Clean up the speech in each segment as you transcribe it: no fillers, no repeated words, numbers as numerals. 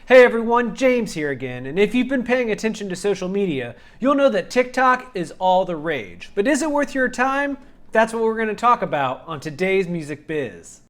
Hey everyone, James here again, and if you've been paying attention to social media, you'll know that TikTok is all the rage. But is it worth your time? That's what we're going to talk about on today's Music Biz.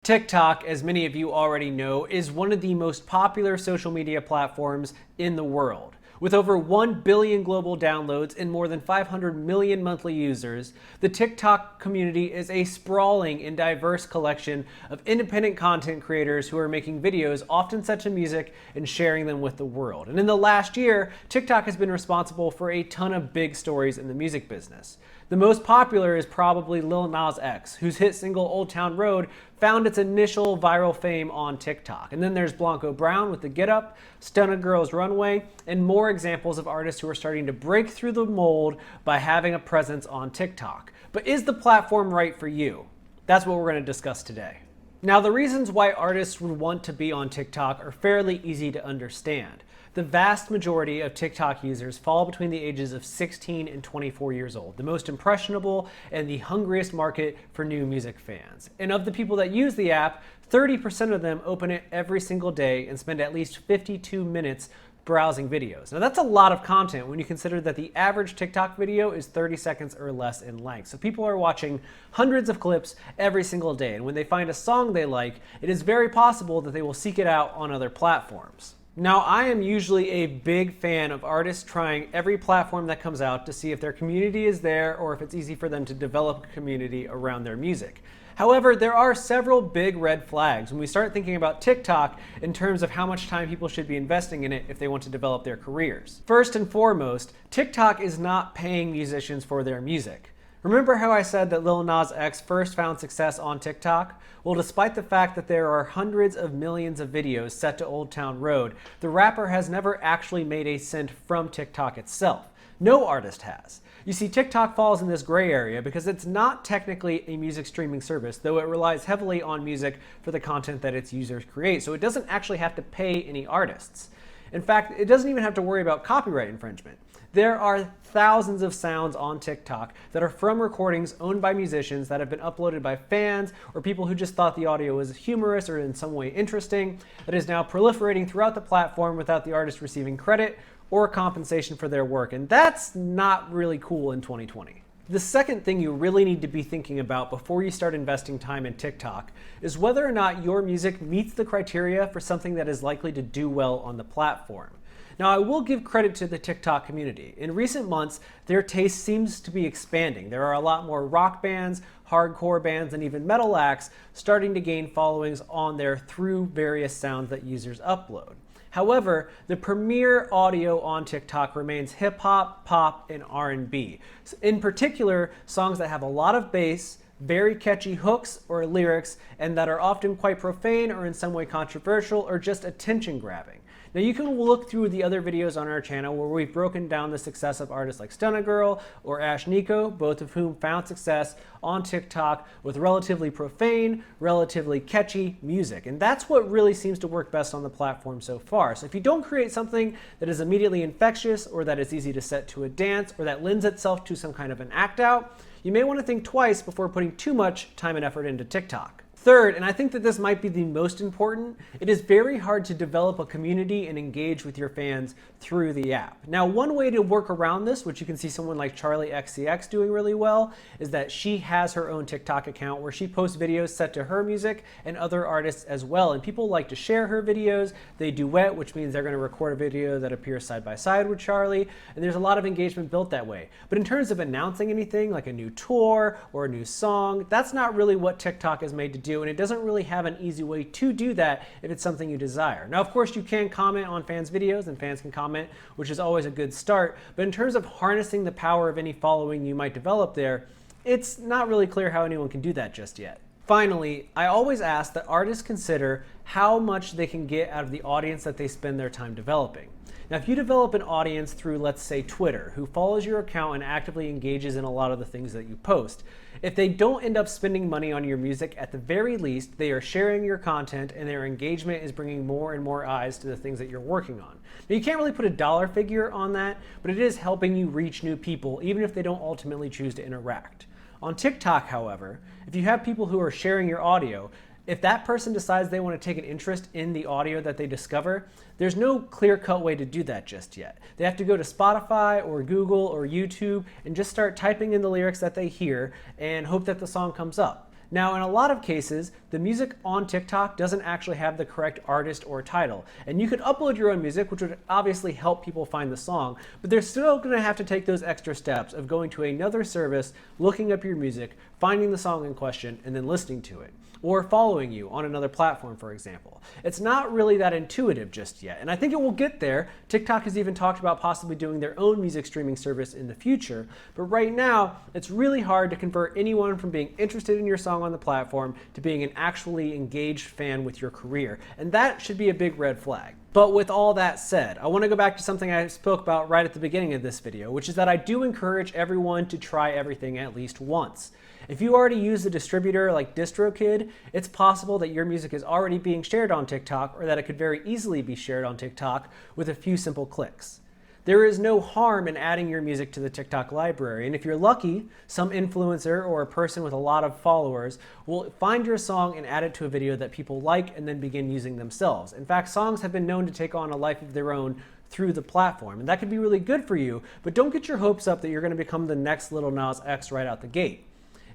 TikTok, as many of you already know, is one of the most popular social media platforms in the world. With over 1 billion global downloads and more than 500 million monthly users, the TikTok community is a sprawling and diverse collection of independent content creators who are making videos often set to music and sharing them with the world. And in the last year, TikTok has been responsible for a ton of big stories in the music business. The most popular is probably Lil Nas X, whose hit single Old Town Road found its initial viral fame on TikTok. And then there's Blanco Brown with the Get Up, Stunna Girls Runway, and more examples of artists who are starting to break through the mold by having a presence on TikTok. But is the platform right for you? That's what we're going to discuss today. Now, the reasons why artists would want to be on TikTok are fairly easy to understand. The vast majority of TikTok users fall between the ages of 16 and 24 years old, the most impressionable and the hungriest market for new music fans. And of the people that use the app, 30% of them open it every single day and spend at least 52 minutes browsing videos. Now that's a lot of content when you consider that the average TikTok video is 30 seconds or less in length. So people are watching hundreds of clips every single day. And when they find a song they like, it is very possible that they will seek it out on other platforms. Now, I am usually a big fan of artists trying every platform that comes out to see if their community is there or if it's easy for them to develop a community around their music. However, there are several big red flags when we start thinking about TikTok in terms of how much time people should be investing in it if they want to develop their careers. First and foremost, TikTok is not paying musicians for their music. Remember how I said that Lil Nas X first found success on TikTok? Well, despite the fact that there are hundreds of millions of videos set to Old Town Road, the rapper has never actually made a cent from TikTok itself. No artist has. You see, TikTok falls in this gray area because it's not technically a music streaming service, though it relies heavily on music for the content that its users create, so it doesn't actually have to pay any artists. In fact, it doesn't even have to worry about copyright infringement. There are thousands of sounds on TikTok that are from recordings owned by musicians that have been uploaded by fans or people who just thought the audio was humorous or in some way interesting, that is now proliferating throughout the platform without the artist receiving credit or compensation for their work. And that's not really cool in 2020. The second thing you really need to be thinking about before you start investing time in TikTok is whether or not your music meets the criteria for something that is likely to do well on the platform. Now, I will give credit to the TikTok community. In recent months, their taste seems to be expanding. There are a lot more rock bands, hardcore bands, and even metal acts starting to gain followings on there through various sounds that users upload. However, the premier audio on TikTok remains hip hop, pop, and R&B. In particular, songs that have a lot of bass, very catchy hooks or lyrics, and that are often quite profane or in some way controversial or just attention grabbing. Now you can look through the other videos on our channel where we've broken down the success of artists like Stunna Girl or Ashnikko, both of whom found success on TikTok with relatively profane, relatively catchy music. And that's what really seems to work best on the platform so far. So if you don't create something that is immediately infectious or that is easy to set to a dance or that lends itself to some kind of an act out, you may want to think twice before putting too much time and effort into TikTok. Third, and I think that this might be the most important, it is very hard to develop a community and engage with your fans through the app. Now, one way to work around this, which you can see someone like Charli XCX doing really well, is that she has her own TikTok account where she posts videos set to her music and other artists as well. And people like to share her videos. They duet, which means they're going to record a video that appears side by side with Charli. And there's a lot of engagement built that way. But in terms of announcing anything like a new tour or a new song, that's not really what TikTok is made to do. And it doesn't really have an easy way to do that if it's something you desire. Now, of course, you can comment on fans' videos and fans can comment, which is always a good start. But in terms of harnessing the power of any following you might develop there, it's not really clear how anyone can do that just yet. Finally, I always ask that artists consider how much they can get out of the audience that they spend their time developing. Now, if you develop an audience through, let's say, Twitter, who follows your account and actively engages in a lot of the things that you post, if they don't end up spending money on your music, at the very least, they are sharing your content and their engagement is bringing more and more eyes to the things that you're working on. Now, you can't really put a dollar figure on that, but it is helping you reach new people, even if they don't ultimately choose to interact. On TikTok, however, if you have people who are sharing your audio, if that person decides they want to take an interest in the audio that they discover, there's no clear-cut way to do that just yet. They have to go to Spotify or Google or YouTube and just start typing in the lyrics that they hear and hope that the song comes up. Now, in a lot of cases, the music on TikTok doesn't actually have the correct artist or title. And you could upload your own music, which would obviously help people find the song, but they're still going to have to take those extra steps of going to another service, looking up your music, finding the song in question, and then listening to it. Or following you on another platform, for example. It's not really that intuitive just yet, and I think it will get there. TikTok has even talked about possibly doing their own music streaming service in the future, but right now, it's really hard to convert anyone from being interested in your song on the platform to being an actually engaged fan with your career, and that should be a big red flag. But with all that said, I want to go back to something I spoke about right at the beginning of this video, which is that I do encourage everyone to try everything at least once. If you already use a distributor like DistroKid, it's possible that your music is already being shared on TikTok, or that it could very easily be shared on TikTok with a few simple clicks. There is no harm in adding your music to the TikTok library, and if you're lucky, some influencer or a person with a lot of followers will find your song and add it to a video that people like and then begin using themselves. In fact, songs have been known to take on a life of their own through the platform, and that could be really good for you, but don't get your hopes up that you're going to become the next Lil Nas X right out the gate.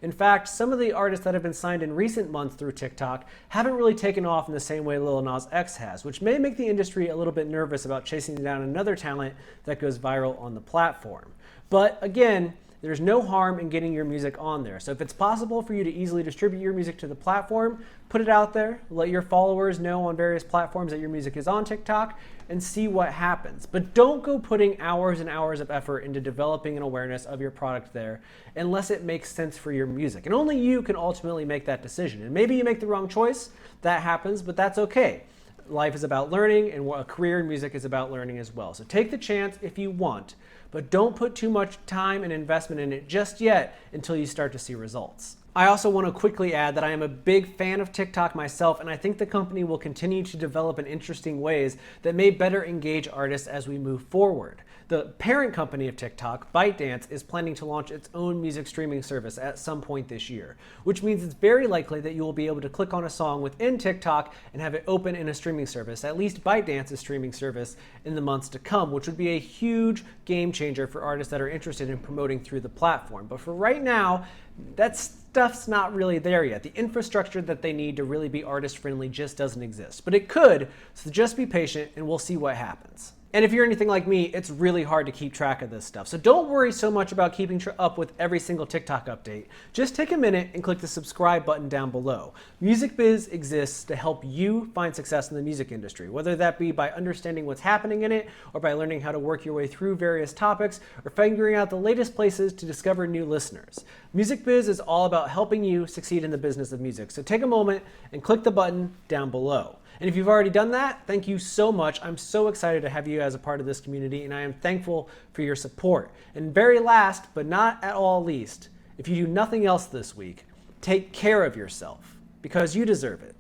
In fact, some of the artists that have been signed in recent months through TikTok haven't really taken off in the same way Lil Nas X has, which may make the industry a little bit nervous about chasing down another talent that goes viral on the platform. But again, there's no harm in getting your music on there. So if it's possible for you to easily distribute your music to the platform, put it out there, let your followers know on various platforms that your music is on TikTok, and see what happens. But don't go putting hours and hours of effort into developing an awareness of your product there unless it makes sense for your music. And only you can ultimately make that decision. And maybe you make the wrong choice, that happens, but that's okay. Life is about learning, and a career in music is about learning as well. So take the chance if you want, but don't put too much time and investment in it just yet until you start to see results. I also want to quickly add that I am a big fan of TikTok myself, and I think the company will continue to develop in interesting ways that may better engage artists as we move forward. The parent company of TikTok, ByteDance, is planning to launch its own music streaming service at some point this year, which means it's very likely that you will be able to click on a song within TikTok and have it open in a streaming service, at least ByteDance's streaming service, in the months to come, which would be a huge game changer for artists that are interested in promoting through the platform. But for right now, that stuff's not really there yet. The infrastructure that they need to really be artist friendly just doesn't exist. But it could, so just be patient and we'll see what happens. And if you're anything like me, it's really hard to keep track of this stuff. So don't worry so much about keeping up with every single TikTok update. Just take a minute and click the subscribe button down below. MusicBiz exists to help you find success in the music industry, whether that be by understanding what's happening in it, or by learning how to work your way through various topics, or figuring out the latest places to discover new listeners. MusicBiz is all about helping you succeed in the business of music. So take a moment and click the button down below. And if you've already done that, thank you so much. I'm so excited to have you as a part of this community, and I am thankful for your support. And very last, but not at all least, if you do nothing else this week, take care of yourself, because you deserve it.